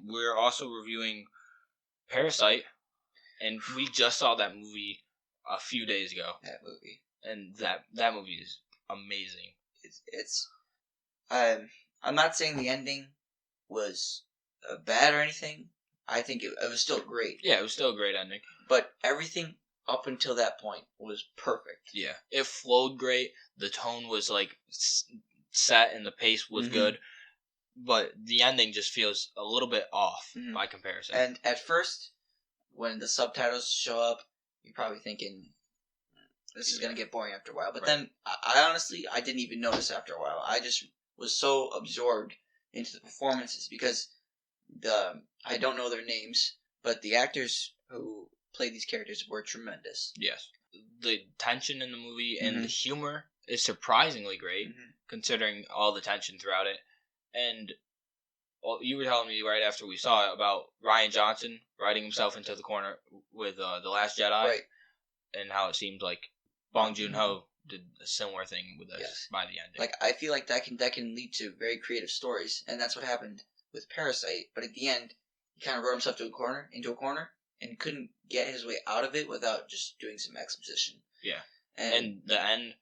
We're also reviewing Parasite, and we just saw that movie a few days ago. That movie. And that movie is amazing. I'm not saying the ending was bad or anything. I think it was still great. Yeah, it was still a great ending. But everything up until that point was perfect. Yeah, it flowed great. The tone was like set, and the pace was good. But the ending just feels a little bit off by comparison. And at first, when the subtitles show up, you're probably thinking, this is going to get boring after a while. But then, I honestly, I didn't even notice after a while. I just was so absorbed into the performances because I don't know their names, but the actors who played these characters were tremendous. Yes. The tension in the movie and the humor is surprisingly great, considering all the tension throughout it. And you were telling me right after we saw it about Rian Johnson writing himself into the corner with The Last Jedi. Right. And how it seemed like Bong Joon-ho did a similar thing with us by the ending. Like, I feel like that can lead to very creative stories, and that's what happened with Parasite. But at the end, he kind of wrote himself into a corner, and couldn't get his way out of it without just doing some exposition. Yeah. And the end,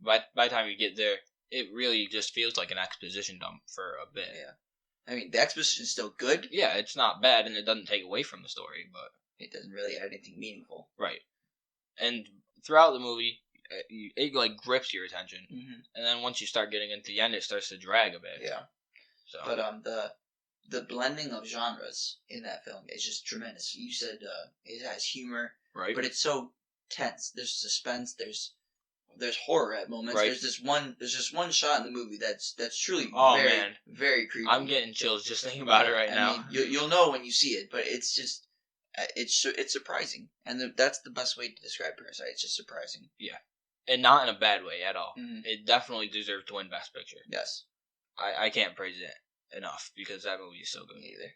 by the time you get there, it really just feels like an exposition dump for a bit. Yeah. I mean, the exposition is still good. Yeah, it's not bad, and it doesn't take away from the story, but it doesn't really add anything meaningful. Right. And throughout the movie, it like grips your attention, and then once you start getting into the end, it starts to drag a bit. Yeah. So, but the blending of genres in that film is just tremendous. You said it has humor, right? But it's so tense. There's suspense. There's horror at moments. Right. There's just one shot in the movie that's truly very creepy. I'm getting chills just thinking about it now. I mean, you'll know when you see it, but it's just it's surprising, and that's the best way to describe Parasite. It's just surprising. Yeah, and not in a bad way at all. It definitely deserved to win Best Picture. Yes, I can't praise it enough because that movie is so good. Me either.